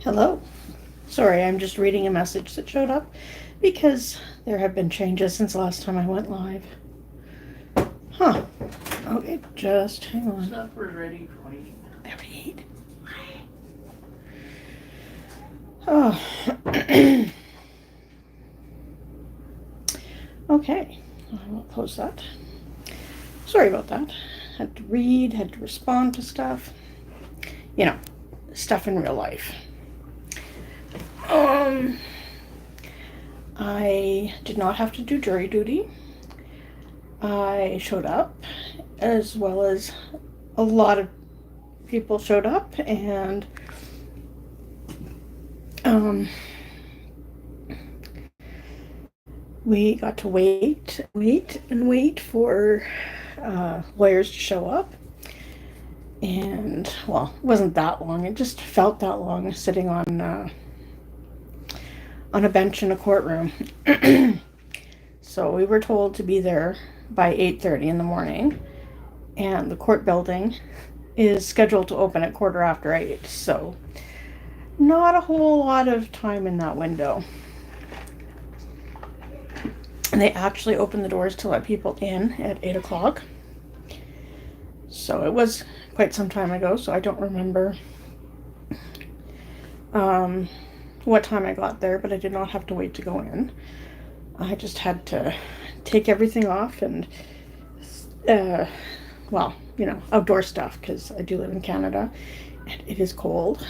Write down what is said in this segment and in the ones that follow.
Hello. Sorry, I'm just reading a message that showed up because there have been changes since last time I went live. Huh. Okay, just hang on. Supper's ready for me. I already ate. Oh. Okay. I will close that. Sorry about that. Had to read, had to respond to stuff. You know, stuff in real life. I did not have to do jury duty. I showed up, as well as a lot of people showed up, and we got to wait for lawyers to show up. And, well, it wasn't that long. It just felt that long sitting on a bench in a courtroom. So we were told to be there by 8:30 in the morning, and the court building is scheduled to open at 8:15. So not a whole lot of time in that window. And they actually opened the doors to let people in at 8 o'clock. So it was quite some time ago, so I don't remember what time I got there, but I did not have to wait to go in. I just had to take everything off and, outdoor stuff, because I do live in Canada and it is cold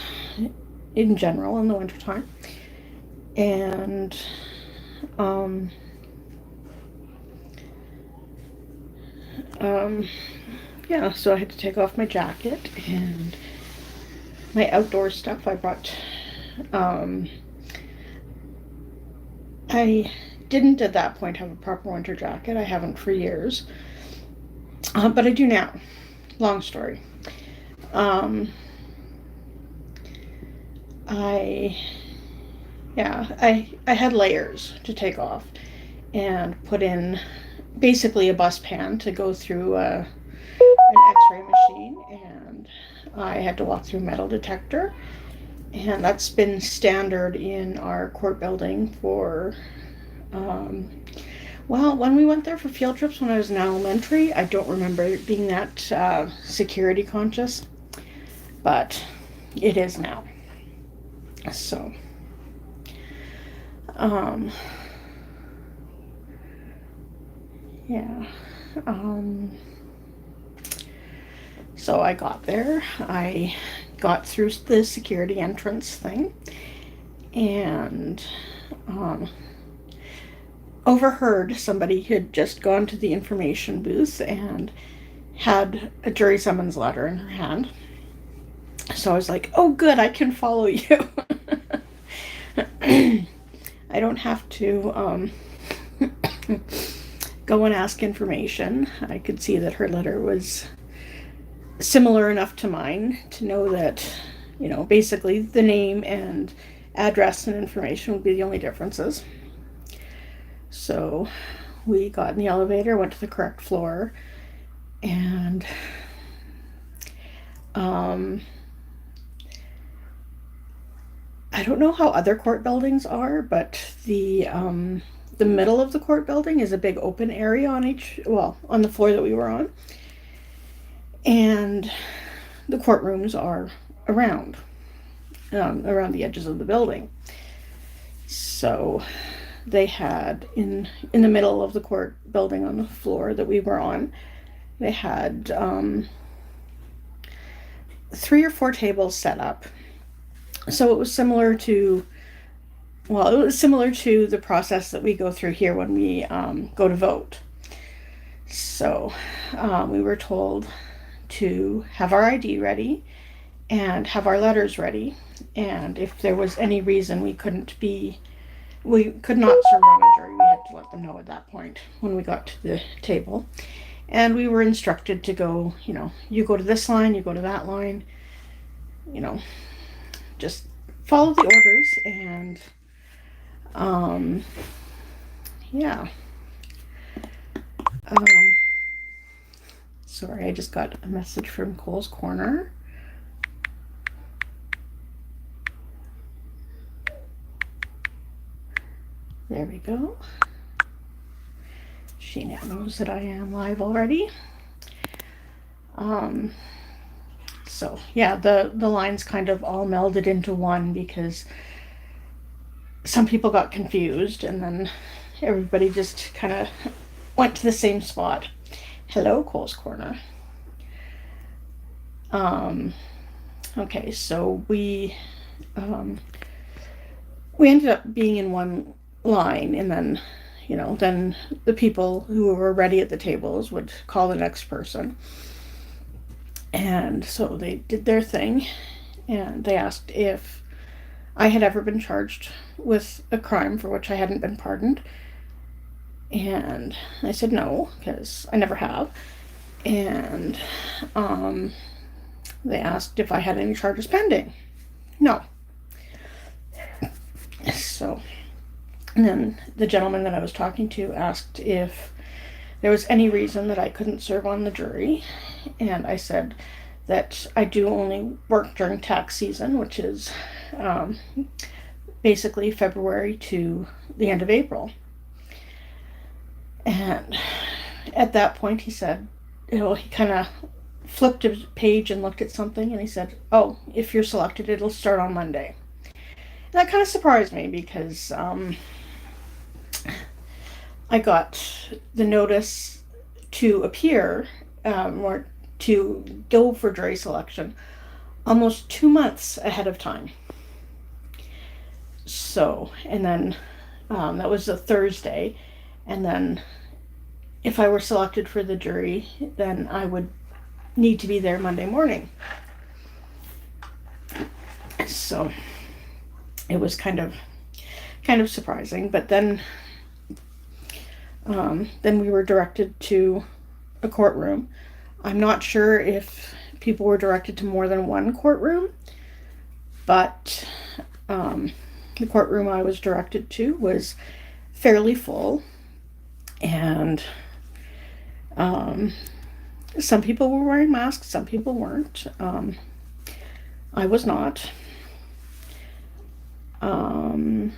in general in the wintertime. And, so I had to take off my jacket and my outdoor stuff. I brought, I didn't at that point have a proper winter jacket. I haven't for years, but I do now. Long story. I had layers to take off and put in basically a bus pan to go through an x-ray machine, and I had to walk through a metal detector, and that's been standard in our court building for when we went there for field trips when I was in elementary. I don't remember being that security conscious, but it is now. So so I got there. I got through the security entrance thing, and overheard somebody had just gone to the information booth and had a jury summons letter in her hand. So I was like, oh good, I can follow you. I don't have to go and ask information. I could see that her letter was similar enough to mine to know that, basically the name and address and information would be the only differences. So we got in the elevator, went to the correct floor, and I don't know how other court buildings are, but the middle of the court building is a big open area on the floor that we were on. And the courtrooms are around the edges of the building. So they had in the middle of the court building on the floor that we were on, they had 3 or 4 tables set up. So it was similar to the process that we go through here when we go to vote. So we were told to have our ID ready and have our letters ready, and if there was any reason we could not serve on a jury, we had to let them know at that point when we got to the table. And we were instructed to go, you go to this line, you go to that line, just follow the orders. And sorry, I just got a message from Cole's Corner. There we go. She now knows that I am live already. So yeah, the lines kind of all melded into one because some people got confused and then everybody just kind of went to the same spot. Hello, Cole's Corner. Okay, so we ended up being in one line, and then, then the people who were ready at the tables would call the next person. And so they did their thing, and they asked if I had ever been charged with a crime for which I hadn't been pardoned. And I said no, because I never have. And they asked if I had any charges pending. No. So, and then the gentleman that I was talking to asked if there was any reason that I couldn't serve on the jury. And I said that I do only work during tax season, which is basically February to the end of April. And at that point he said, he kind of flipped a page and looked at something, and he said, "Oh, if you're selected, it'll start on Monday." And that kind of surprised me because I got the notice to appear or to go for jury selection almost 2 months ahead of time. So, and then that was a Thursday, and then if I were selected for the jury, then I would need to be there Monday morning. So it was kind of surprising, but then we were directed to a courtroom. I'm not sure if people were directed to more than one courtroom, but the courtroom I was directed to was fairly full, and some people were wearing masks, some people weren't. I was not. Oh,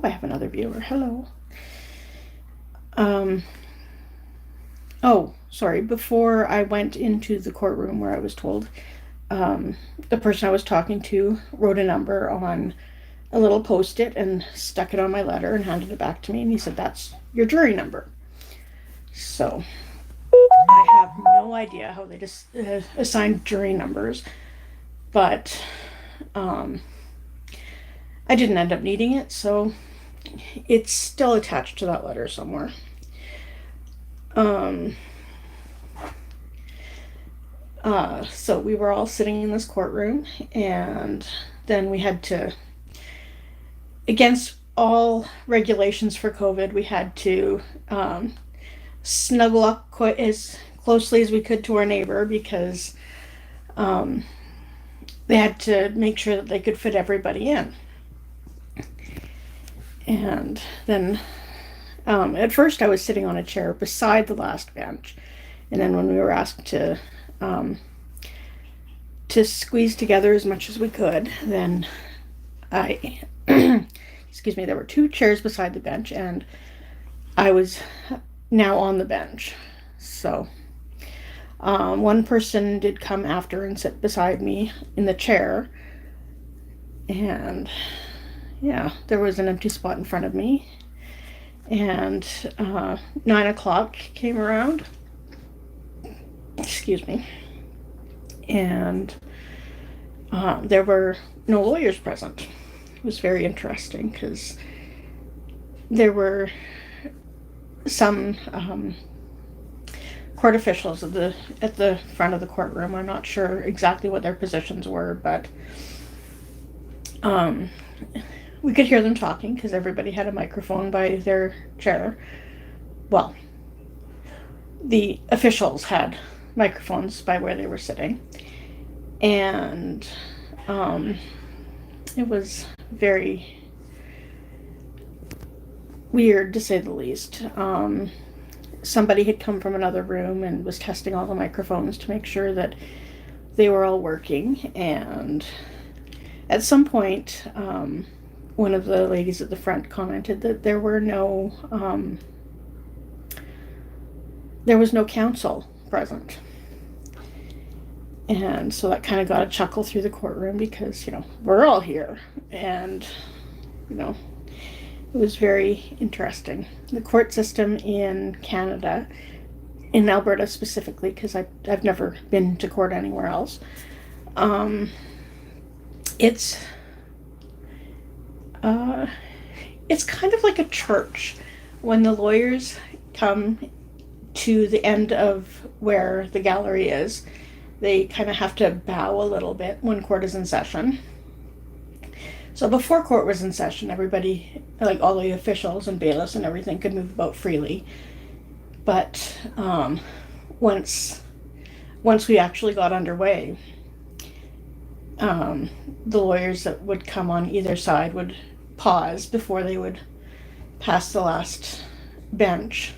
I have another viewer. Hello. Oh, sorry. Before I went into the courtroom where I was told, the person I was talking to wrote a number on a little Post-it and stuck it on my letter and handed it back to me. And he said, "That's your jury number." So I have no idea how they just assigned jury numbers, but I didn't end up needing it, so it's still attached to that letter somewhere. So we were all sitting in this courtroom, and then we had to, against all regulations for COVID, we had to snuggle up quite as closely as we could to our neighbor because they had to make sure that they could fit everybody in. And then at first I was sitting on a chair beside the last bench, and then when we were asked to squeeze together as much as we could, then I excuse me, there were 2 chairs beside the bench, and I was now on the bench. So one person did come after and sit beside me in the chair, and yeah, there was an empty spot in front of me. And 9 o'clock came around, excuse me, and there were no lawyers present. It was very interesting because there were some court officials at the front of the courtroom. I'm not sure exactly what their positions were, but we could hear them talking because everybody had a microphone by their chair. Well, the officials had microphones by where they were sitting, and it was very weird, to say the least. Somebody had come from another room and was testing all the microphones to make sure that they were all working, and at some point one of the ladies at the front commented that there was no counsel present. And so that kind of got a chuckle through the courtroom because, we're all here. And, it was very interesting. The court system in Canada, in Alberta specifically, because I've never been to court anywhere else, it's kind of like a church. When the lawyers come to the end of where the gallery is, they kind of have to bow a little bit when court is in session. So before court was in session, everybody, like all the officials and bailiffs and everything, could move about freely. But once we actually got underway, the lawyers that would come on either side would pause before they would pass the last bench,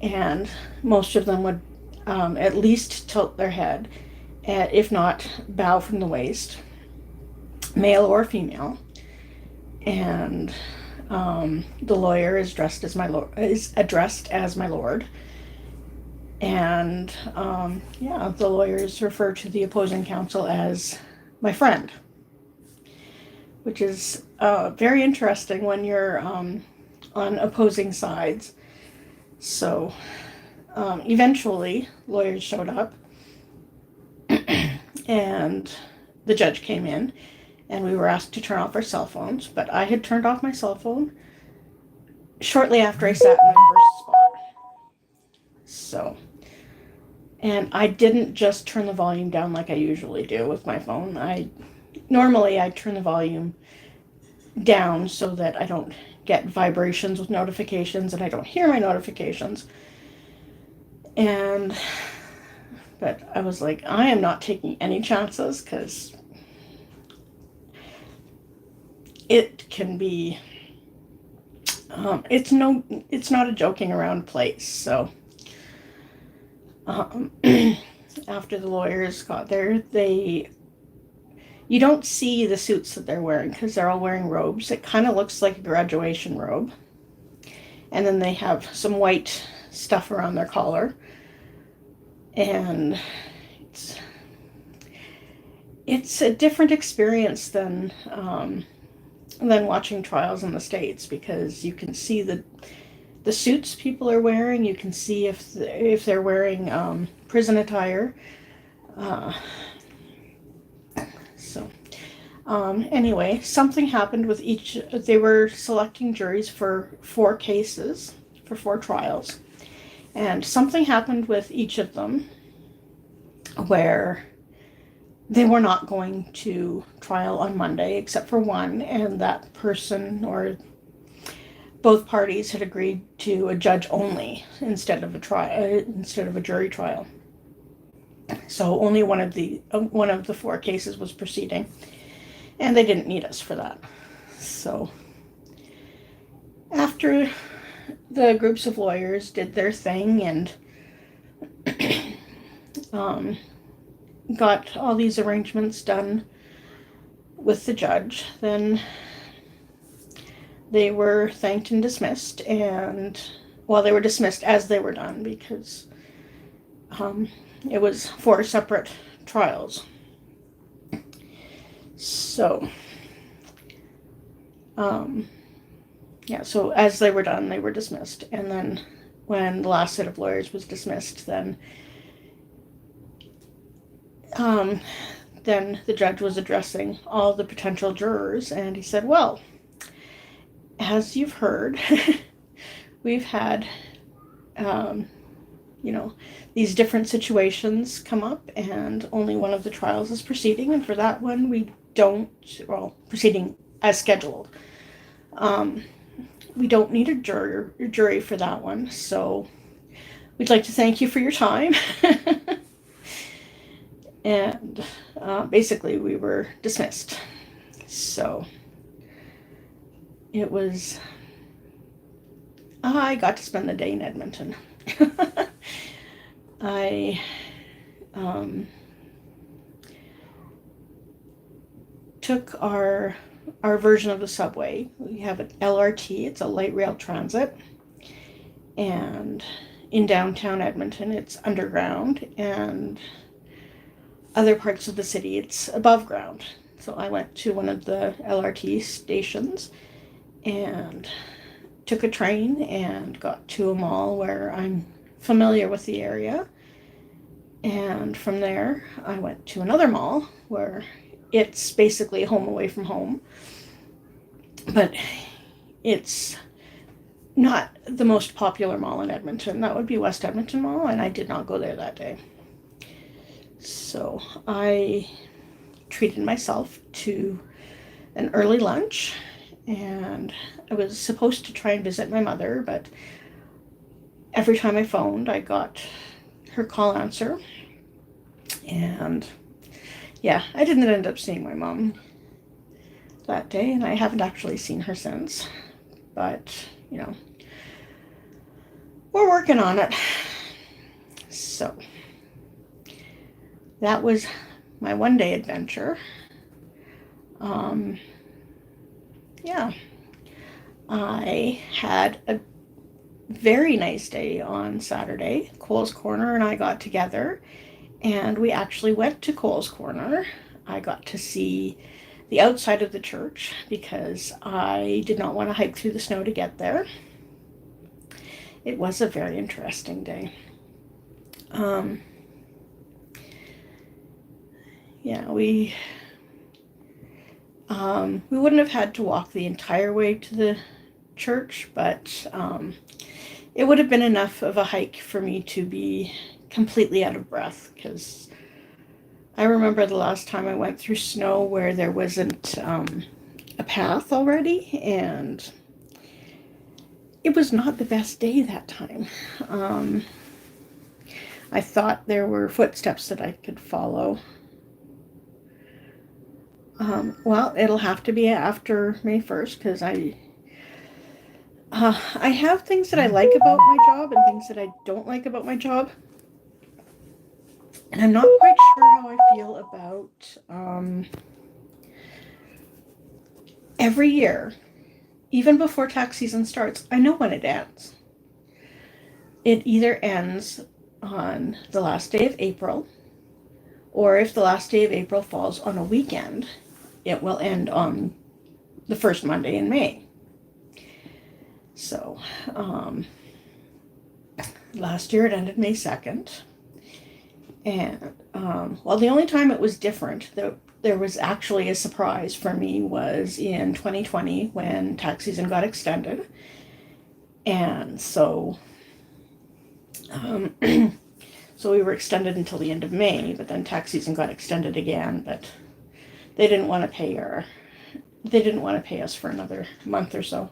and most of them would at least tilt their head, if not bow from the waist, male or female. And the lawyer is addressed as my lord. And the lawyers refer to the opposing counsel as my friend, which is very interesting when you're on opposing sides. So eventually lawyers showed up and the judge came in, and we were asked to turn off our cell phones, but I had turned off my cell phone shortly after I sat in my first spot. So, and I didn't just turn the volume down like I usually do with my phone. Normally I turn the volume down so that I don't get vibrations with notifications and I don't hear my notifications. But I was like, I am not taking any chances, because it can be, it's not a joking around place. So after the lawyers got there, you don't see the suits that they're wearing because they're all wearing robes. It kind of looks like a graduation robe. And then they have some white stuff around their collar. And it's a different experience than watching trials in the States, because you can see the suits people are wearing. You can see if they're wearing prison attire. Anyway, something happened with each. They were selecting juries for 4 cases, for 4 trials. And something happened with each of them where they were not going to trial on Monday, except for one, and that person or both parties had agreed to a judge only instead of a jury trial. So only one of the 4 cases was proceeding, and they didn't need us for that. So after the groups of lawyers did their thing and got all these arrangements done with the judge, then they were thanked and dismissed. And they were dismissed as they were done, because it was 4 separate trials. So so as they were done, they were dismissed. And then when the last set of lawyers was dismissed, then the judge was addressing all the potential jurors, and he said, well, as you've heard, we've had, these different situations come up, and only one of the trials is proceeding, and for that one proceeding as scheduled. We don't need a jury for that one, so we'd like to thank you for your time. And basically we were dismissed. So it was, I got to spend the day in Edmonton. I took our our version of the subway. We have an LRT, it's a light rail transit, and in downtown Edmonton it's underground, and other parts of the city it's above ground. So I went to one of the LRT stations and took a train and got to a mall where I'm familiar with the area. And from there, I went to another mall where it's basically home away from home. But it's not the most popular mall in Edmonton. That would be West Edmonton Mall, and I did not go there that day. So I treated myself to an early lunch, and I was supposed to try and visit my mother, but every time I phoned, I got her call answer. And yeah, I didn't end up seeing my mom that day, and I haven't actually seen her since. But, we're working on it. So that was my one-day adventure. Yeah, I had a very nice day on Saturday. Cole's Corner and I got together, and we actually went to Cole's Corner. I got to see the outside of the church because I did not want to hike through the snow to get there. It was a very interesting day. Yeah, we wouldn't have had to walk the entire way to the church, but it would have been enough of a hike for me to be completely out of breath, because I remember the last time I went through snow where there wasn't a path already, and it was not the best day that time. I thought there were footsteps that I could follow. Well, it'll have to be after May 1st, because I have things that I like about my job and things that I don't like about my job. And I'm not quite sure how I feel about every year, even before tax season starts, I know when it ends. It either ends on the last day of April, or if the last day of April falls on a weekend, it will end on the first Monday in May. So, last year it ended May 2nd. And, well, the only time it was different, there was actually a surprise for me, was in 2020 when tax season got extended. And so, so we were extended until the end of May, but then tax season got extended again, but they didn't want to pay us for another month or so.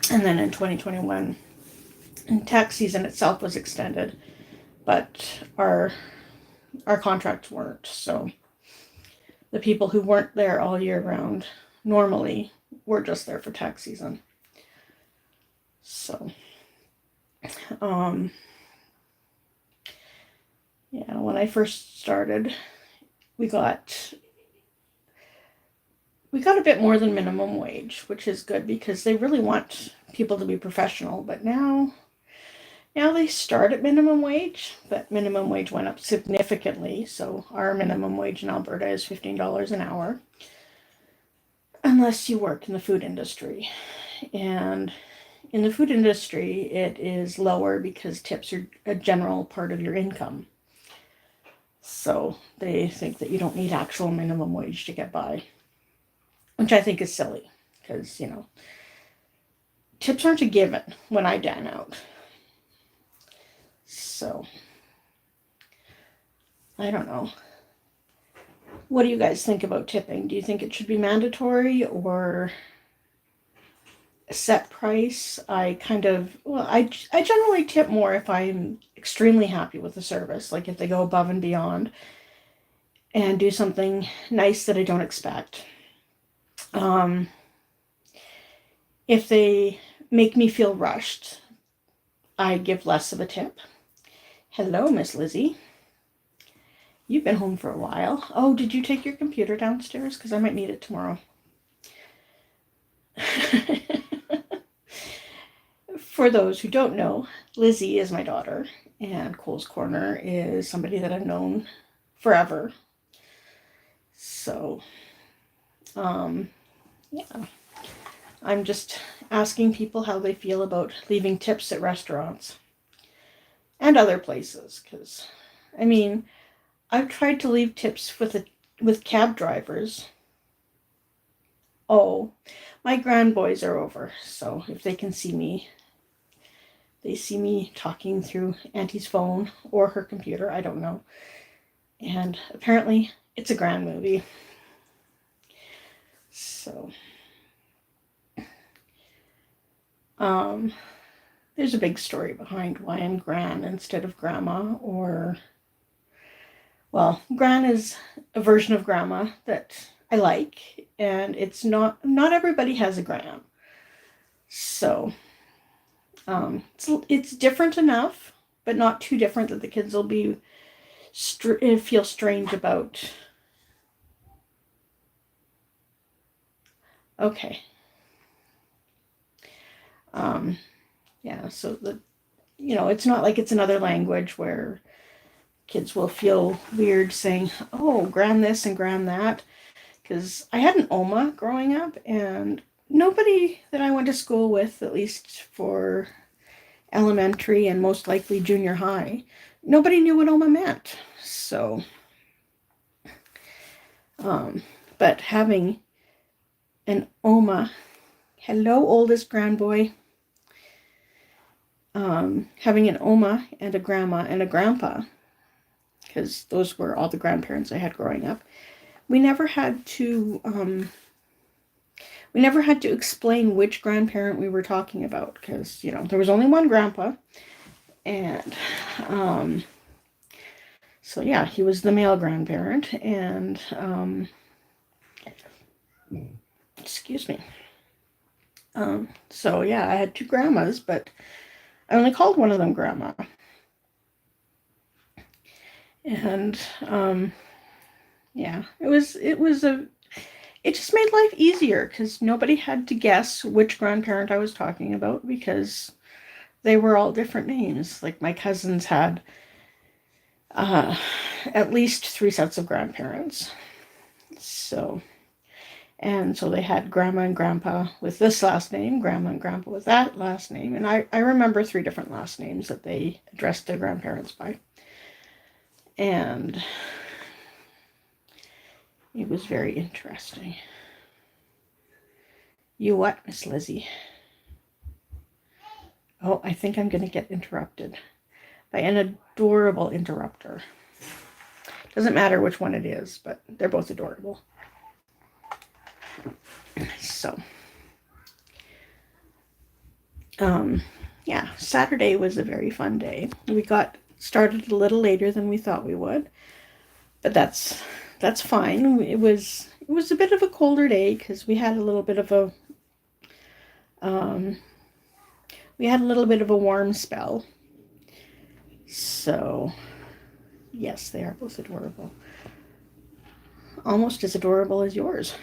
And then in 2021, tax season itself was extended, but our contracts weren't. So the people who weren't there all year round normally were just there for tax season. So, yeah, when I first started, we got a bit more than minimum wage, which is good because they really want people to be professional. But now they start at minimum wage, but minimum wage went up significantly. So our minimum wage in Alberta is $15 an hour, unless you work in the food industry. And in the food industry, it is lower because tips are a general part of your income. So they think that you don't need actual minimum wage to get by, which I think is silly, because, tips aren't a given when I dine out. So, I don't know. What do you guys think about tipping? Do you think it should be mandatory or a set price? I generally tip more if I'm extremely happy with the service, like if they go above and beyond and do something nice that I don't expect. If they make me feel rushed, I give less of a tip. Hello, Miss Lizzie. You've been home for a while. Oh, did you take your computer downstairs? Because I might need it tomorrow. For those who don't know, Lizzie is my daughter, and Cole's Corner is somebody that I've known forever. So, yeah. I'm just asking people how they feel about leaving tips at restaurants and other places, because, I mean, I've tried to leave tips with cab drivers. Oh, my grandboys are over, so if they can see me, they see me talking through Auntie's phone or her computer, I don't know. And apparently it's a grand movie. So, there's a big story behind why I'm Gran instead of Grandma, or, well, Gran is a version of Grandma that I like, and it's not everybody has a Gran. So, it's different enough, but not too different that the kids will be feel strange about. Okay. Yeah, so it's not like it's another language where kids will feel weird saying, oh, Gran this and Gran that. Because I had an Oma growing up, and nobody that I went to school with, at least for elementary and most likely junior high, nobody knew what Oma meant. So, but having an Oma, hello, oldest grandboy, having an Oma and a grandma and a grandpa, because those were all the grandparents I had growing up, we never had to explain which grandparent we were talking about, because there was only one grandpa, and so yeah, he was the male grandparent, and excuse me. So yeah, I had two grandmas, but I only called one of them Grandma. And yeah, it just made life easier because nobody had to guess which grandparent I was talking about, because they were all different names. Like my cousins had at least 3 sets of grandparents. So they had Grandma and Grandpa with this last name, Grandma and Grandpa with that last name. And I remember 3 different last names that they addressed their grandparents by. And it was very interesting. You what, Miss Lizzie? Oh, I think I'm going to get interrupted by an adorable interrupter. Doesn't matter which one it is, but they're both adorable. So, yeah, Saturday was a very fun day. We got started a little later than we thought we would, but that's fine. It was a bit of a colder day because we had a little bit of a warm spell. So, yes, they are both adorable. Almost as adorable as yours.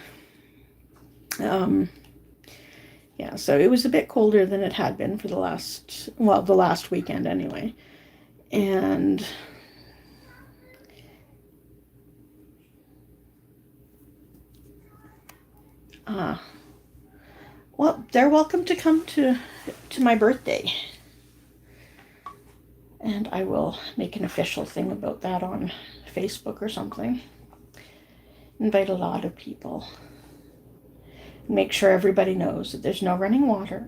Yeah, so it was a bit colder than it had been for the last weekend anyway. And well, they're welcome to come to my birthday. And I will make an official thing about that on Facebook or something. Invite a lot of people. Make sure everybody knows that there's no running water.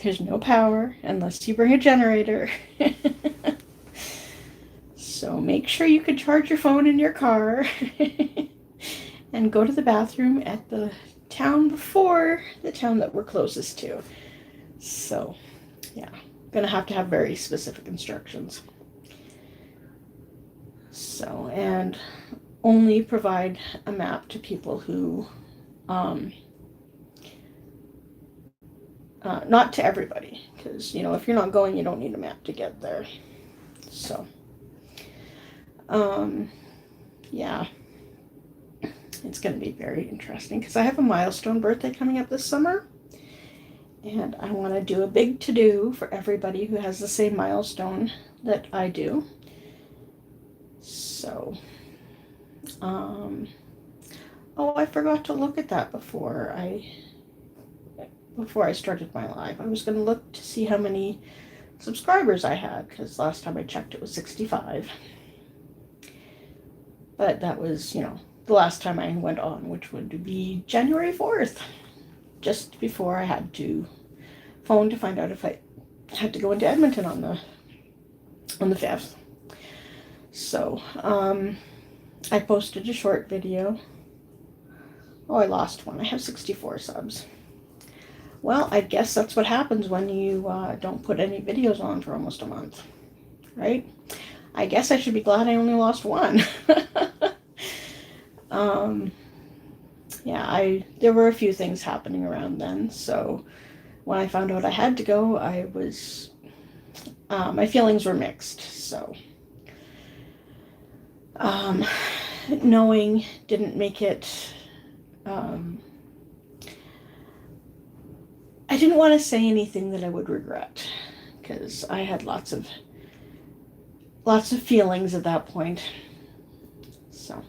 There's no power unless you bring a generator. So make sure you can charge your phone in your car and go to the bathroom at the town before the town that we're closest to. So, yeah, gonna have to have very specific instructions. So, and only provide a map to people who, not to everybody, because, if you're not going, you don't need a map to get there. So, Yeah, it's going to be very interesting because I have a milestone birthday coming up this summer. And I want to do a big to-do for everybody who has the same milestone that I do. So, oh, I forgot to look at that before I started my live. I was going to look to see how many subscribers I had, because last time I checked it was 65. But that was, the last time I went on, which would be January 4th. Just before I had to phone to find out if I had to go into Edmonton on the 5th. So, I posted a short video. Oh, I lost one. I have 64 subs. Well, I guess that's what happens when you don't put any videos on for almost a month, right? I guess I should be glad I only lost one. Yeah, there were a few things happening around then, so when I found out I had to go, I was, my feelings were mixed, so, knowing didn't make it, I didn't want to say anything that I would regret, because I had lots of feelings at that point. So,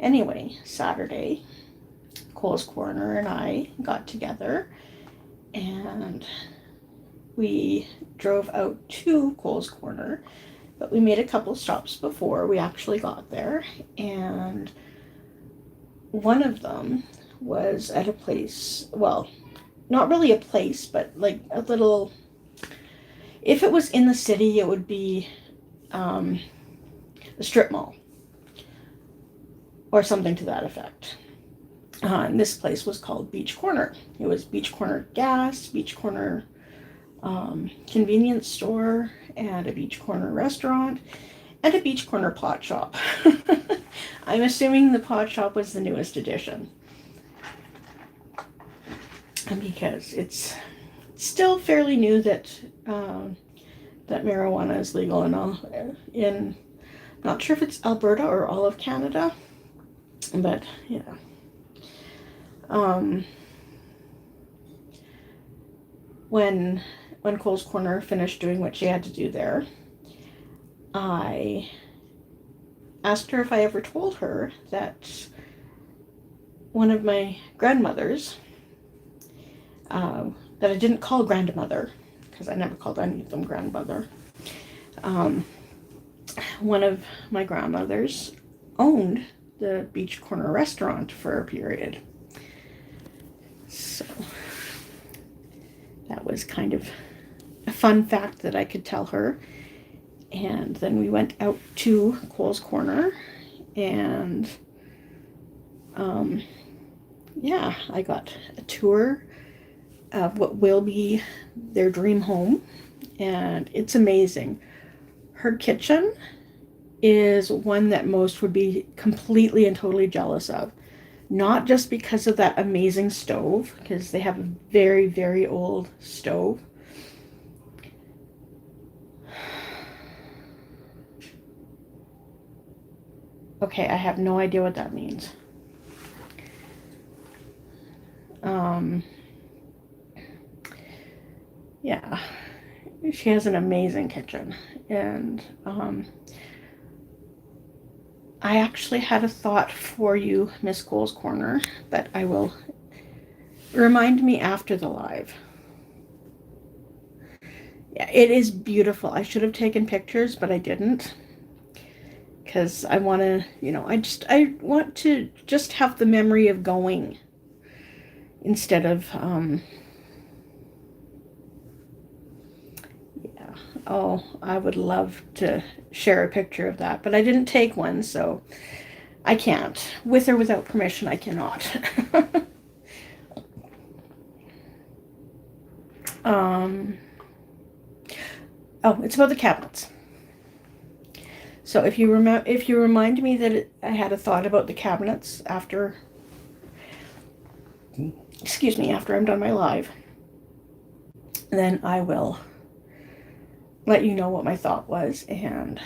anyway, Saturday, Cole's Corner and I got together and we drove out to Cole's Corner, but we made a couple stops before we actually got there, and one of them was at a place, well, not really a place, but like a little, if it was in the city, it would be a strip mall or something to that effect. And this place was called Beach Corner. It was Beach Corner gas, Beach Corner convenience store, and a Beach Corner restaurant, and a Beach Corner pot shop. I'm assuming the pot shop was the newest addition, because it's still fairly new that marijuana is legal in not sure if it's Alberta or all of Canada, but yeah. When Cole's Corner finished doing what she had to do there, I asked her if I ever told her that one of my grandmothers, that I didn't call grandmother, because I never called any of them grandmother, one of my grandmothers owned the Beach Corner restaurant for a period. So that was kind of a fun fact that I could tell her. And then we went out to Cole's Corner, and yeah, I got a tour of what will be their dream home, and it's amazing. Her kitchen is one that most would be completely and totally jealous of. Not just because of that amazing stove, because they have a very, very old stove. Okay, I have no idea what that means. Yeah, she has an amazing kitchen, and I actually had a thought for you, Miss Cole's Corner, that I will remind me after the live. Yeah, it is beautiful. I should have taken pictures, but I didn't, because I want to, I want to just have the memory of going instead of, yeah. Oh, I would love to share a picture of that, but I didn't take one, so I can't. With or without permission, I cannot. Oh, it's about the cabinets. So if you remind me that I had a thought about the cabinets after I'm done my live, then I will let you know what my thought was. And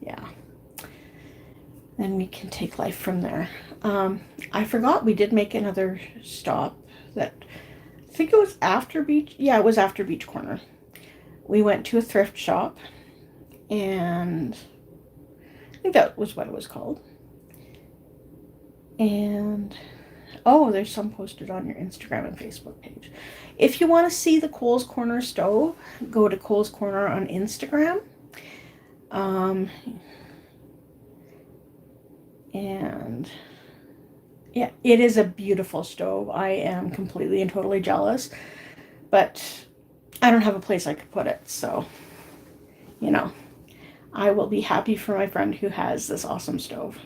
yeah, then we can take life from there. I forgot we did make another stop that I think it was after Beach. Yeah, it was after Beach Corner. We went to a thrift shop, and I think that was what it was called. And oh, there's some posted on your Instagram and Facebook page. If you want to see the Cole's Corner stove, go to Cole's Corner on Instagram. And yeah, it is a beautiful stove. I am completely and totally jealous, but I don't have a place I could put it. So, you know, I will be happy for my friend who has this awesome stove.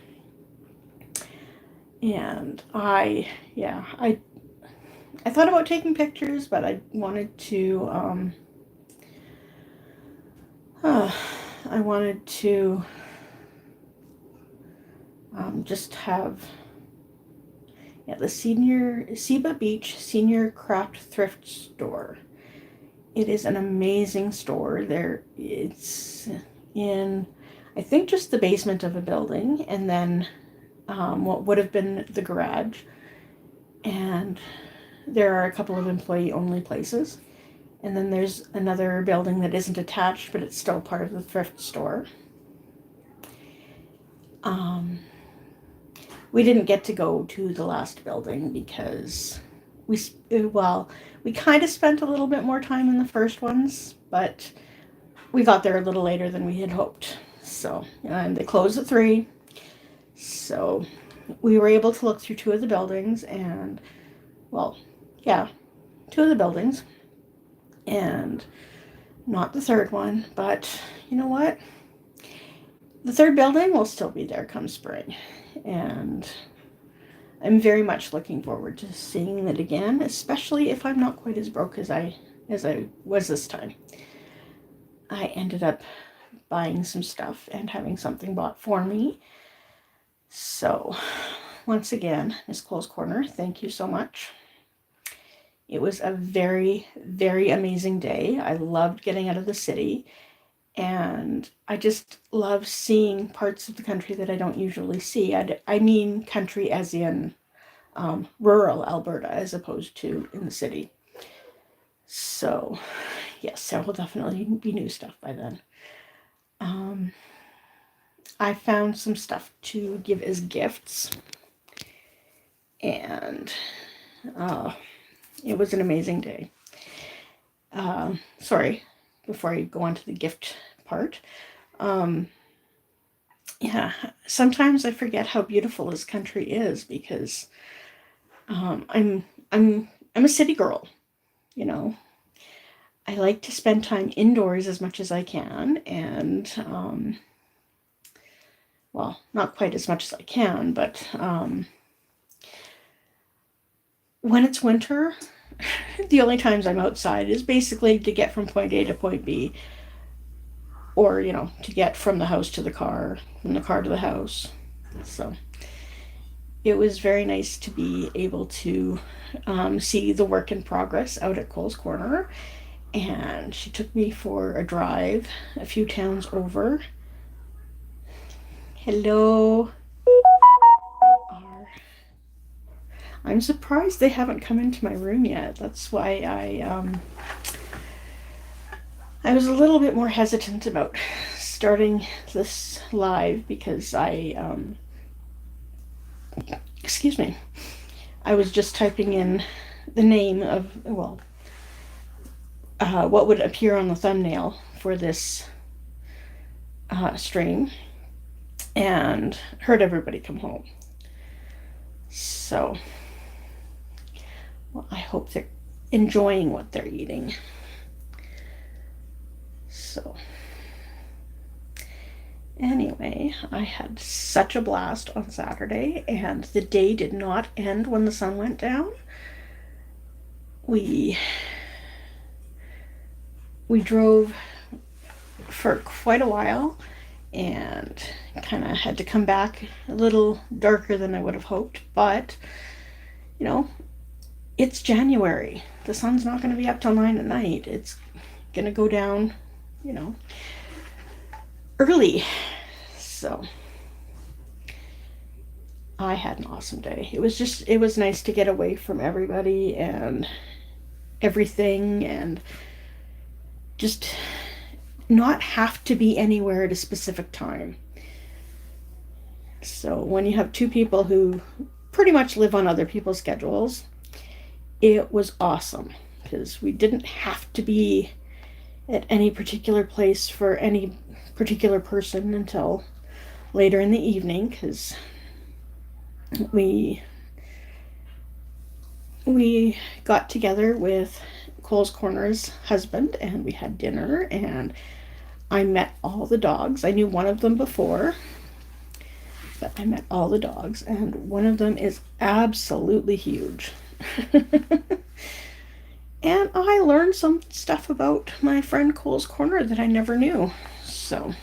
And I thought about taking pictures, but I wanted to, just have, the Seba Beach Senior Craft Thrift Store. It is an amazing store. It's in, I think, just the basement of a building, and then what would have been the garage. And there are a couple of employee-only places. And then there's another building that isn't attached, but it's still part of the thrift store. We didn't get to go to the last building because we kind of spent a little bit more time in the first ones, but we got there a little later than we had hoped. So, and they closed at 3. So we were able to look through 2 of the buildings, and, 2 of the buildings, and not the third one, but you know what? The third building will still be there come spring, and I'm very much looking forward to seeing it again, especially if I'm not quite as broke as I was this time. I ended up buying some stuff and having something bought for me. So, once again, Miss Cole's Corner, thank you so much. It was a very, very amazing day. I loved getting out of the city, and I just love seeing parts of the country that I don't usually see. I mean country as in rural Alberta, as opposed to in the city. So, yes, there will definitely be new stuff by then. I found some stuff to give as gifts, and it was an amazing day. Sorry, before I go on to the gift part. Sometimes I forget how beautiful this country is because I'm a city girl, you know. I like to spend time indoors as much as I can, and not quite as much as I can, but when it's winter, the only times I'm outside is basically to get from point A to point B, or, to get from the house to the car, from the car to the house. So it was very nice to be able to see the work in progress out at Cole's Corner, and she took me for a drive a few towns over. Hello. I'm surprised they haven't come into my room yet. That's why I was a little bit more hesitant about starting this live, because excuse me, I was just typing in the name of, what would appear on the thumbnail for this stream, and heard everybody come home. So, I hope they're enjoying what they're eating. So, anyway, I had such a blast on Saturday, and the day did not end when the sun went down. We drove for quite a while, and kind of had to come back a little darker than I would have hoped, but it's January. The sun's not going to be up till 9 at night. It's going to go down, early. So I had an awesome day. It was nice to get away from everybody and everything and just not have to be anywhere at a specific time. So when you have two people who pretty much live on other people's schedules, it was awesome because we didn't have to be at any particular place for any particular person until later in the evening because we got together with Cole's Corner's husband and we had dinner and I met all the dogs. I knew one of them before, but I met all the dogs and one of them is absolutely huge. And I learned some stuff about my friend Cole's Corner that I never knew. So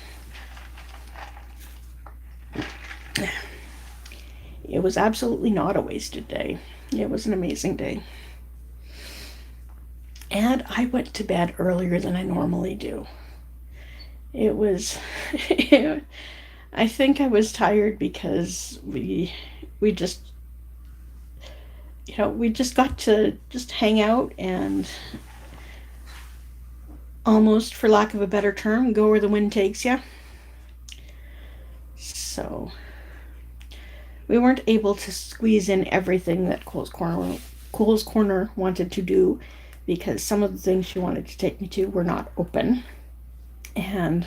it was absolutely not a wasted day. It was an amazing day. And I went to bed earlier than I normally do. It was, I think I was tired because we just, we just got to just hang out and almost, for lack of a better term, go where the wind takes you. So we weren't able to squeeze in everything that Cole's Corner wanted to do because some of the things she wanted to take me to were not open. And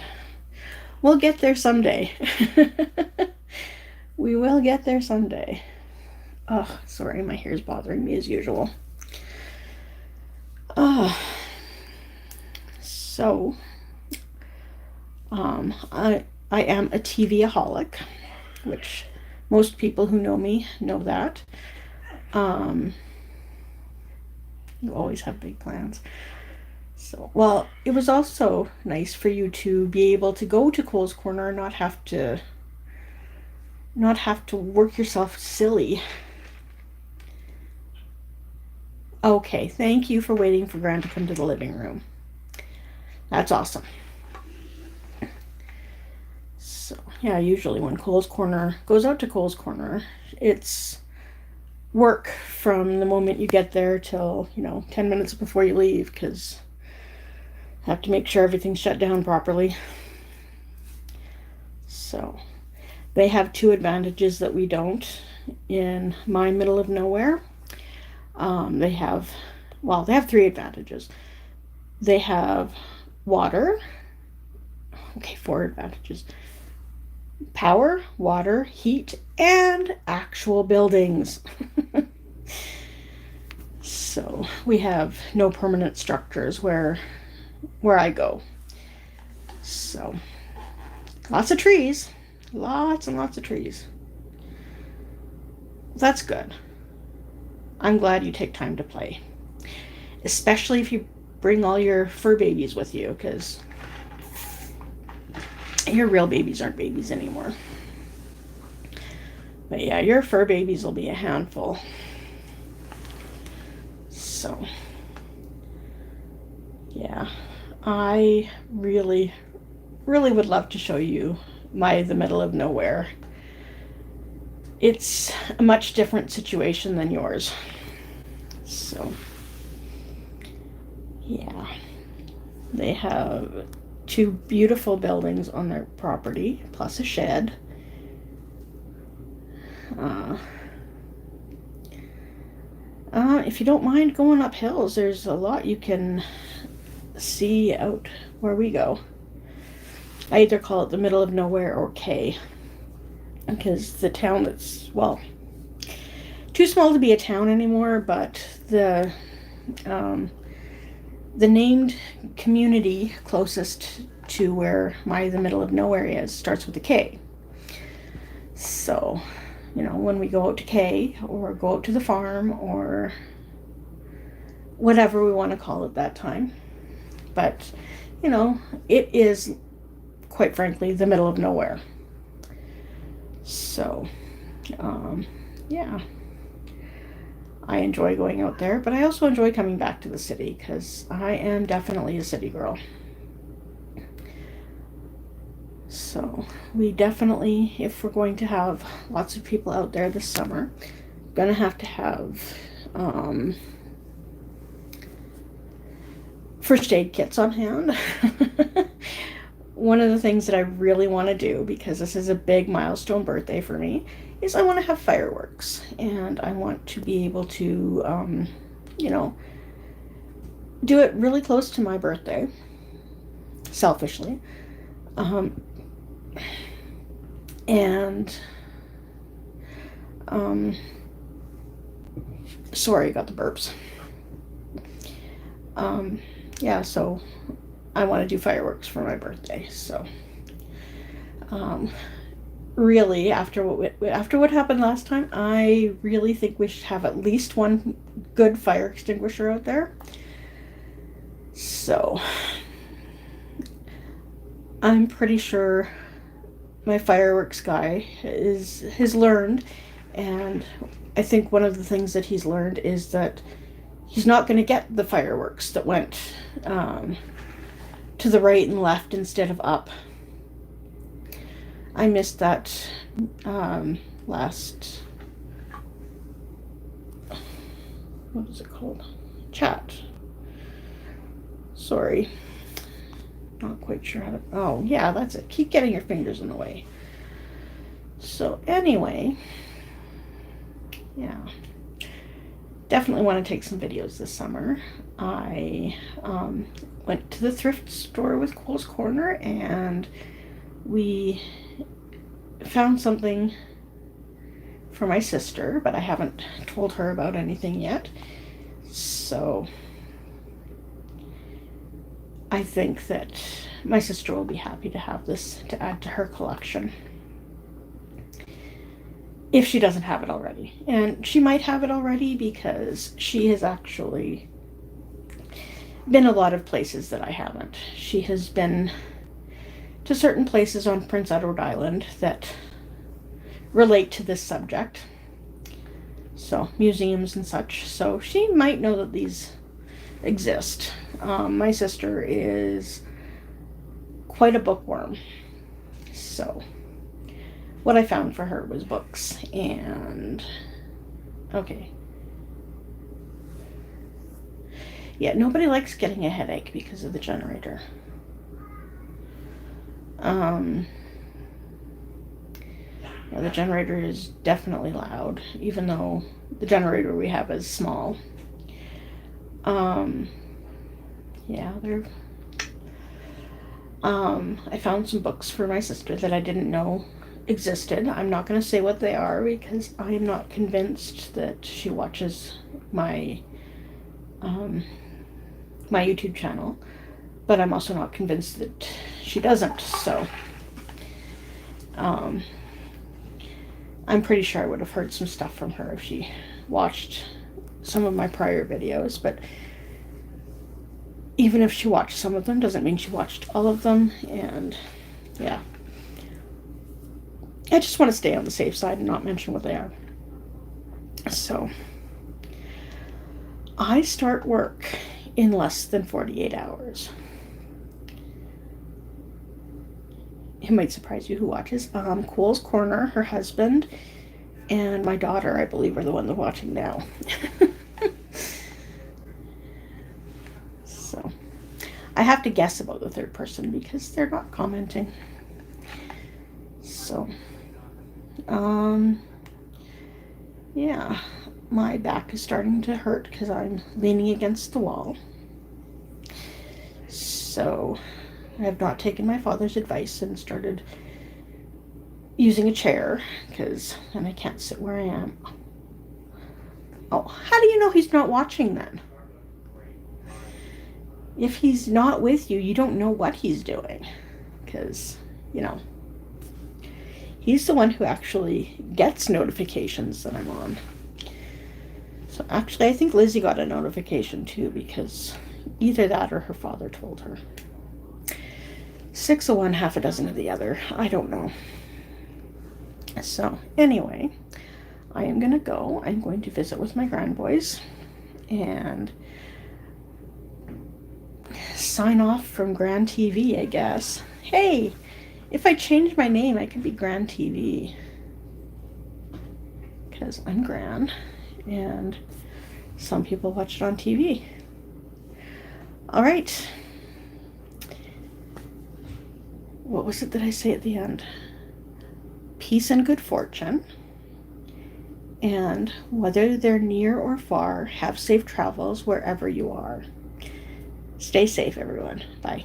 we'll get there someday. We will get there someday. Oh, sorry, my hair's bothering me as usual. So, I am a TV-aholic, which most people who know me know that. You always have big plans. So, well, it was also nice for you to be able to go to Cole's Corner and not have to work yourself silly. Okay, thank you for waiting for Gran to come to the living room. That's awesome. So, yeah, usually when Cole's Corner goes out to Cole's Corner, it's work from the moment you get there till, 10 minutes before you leave because I have to make sure everything's shut down properly. So, they have two advantages that we don't in my middle of nowhere. They have three advantages. They have water. Okay, four advantages. Power, water, heat, and actual buildings. So we have no permanent structures where I go. So lots of trees. Lots and lots of trees. That's good. I'm glad you take time to play. Especially if you bring all your fur babies with you, because your real babies aren't babies anymore. But yeah, your fur babies will be a handful. So, yeah, I really, really would love to show you the middle of nowhere. It's a much different situation than yours. So, yeah, they have two beautiful buildings on their property, plus a shed. If you don't mind going up hills, there's a lot you can see out where we go. I either call it the middle of nowhere or K, because the town that's, too small to be a town anymore, but the named community closest to where the middle of nowhere is starts with a K. So, when we go out to K or go out to the farm or whatever we want to call it that time. But, it is, quite frankly, the middle of nowhere. So, yeah. I enjoy going out there, but I also enjoy coming back to the city because I am definitely a city girl. So, we definitely, if we're going to have lots of people out there this summer, gonna have to have first aid kits on hand. One of the things that I really want to do, because this is a big milestone birthday for me, is I want to have fireworks, and I want to be able to, do it really close to my birthday, selfishly. And sorry, I got the burps. Yeah, so I want to do fireworks for my birthday. So really, after what happened last time, I really think we should have at least one good fire extinguisher out there. So I'm pretty sure my fireworks guy has learned, and I think one of the things that he's learned is that he's not going to get the fireworks that went to the right and left instead of up. I missed that last, what is it called? Chat. Sorry. Not quite sure how to, oh yeah, that's it. Keep getting your fingers in the way. So anyway, yeah. Definitely want to take some videos this summer. I went to the thrift store with Cole's Corner, and we found something for my sister, but I haven't told her about anything yet. So I think that my sister will be happy to have this to add to her collection, if she doesn't have it already. And she might have it already, because she has actually been a lot of places that I haven't. She has been to certain places on Prince Edward Island that relate to this subject. So museums and such. So she might know that these exist. My sister is quite a bookworm. So what I found for her was books, and okay. Yeah, nobody likes getting a headache because of the generator. Yeah, the generator is definitely loud, even though the generator we have is small. Yeah, I found some books for my sister that I didn't know existed. I'm not going to say what they are, because I am not convinced that she watches my my YouTube channel, but I'm also not convinced that she doesn't. So I'm pretty sure I would have heard some stuff from her if she watched some of my prior videos, but even if she watched some of them, doesn't mean she watched all of them. And yeah, I just want to stay on the safe side and not mention what they are. So I start work in less than 48 hours. It might surprise you who watches. Cole's Corner, her husband, and my daughter, I believe, are the ones watching now. So I have to guess about the third person because they're not commenting. So yeah, my back is starting to hurt because I'm leaning against the wall. So I have not taken my father's advice and started using a chair, because then I can't sit where I am. Oh, how do you know he's not watching then? If he's not with you, you don't know what he's doing, because, he's the one who actually gets notifications that I'm on. So actually, I think Lizzie got a notification too, because either that or her father told her. 6 of one, half a dozen of the other. I don't know. So anyway, I am going to go. I'm going to visit with my grandboys and sign off from Grand TV, I guess. Hey, If I change my name, I could be Gran TV. Because I'm Gran. And some people watch it on TV. All right. What was it that I say at the end? Peace and good fortune. And whether they're near or far, have safe travels wherever you are. Stay safe, everyone. Bye.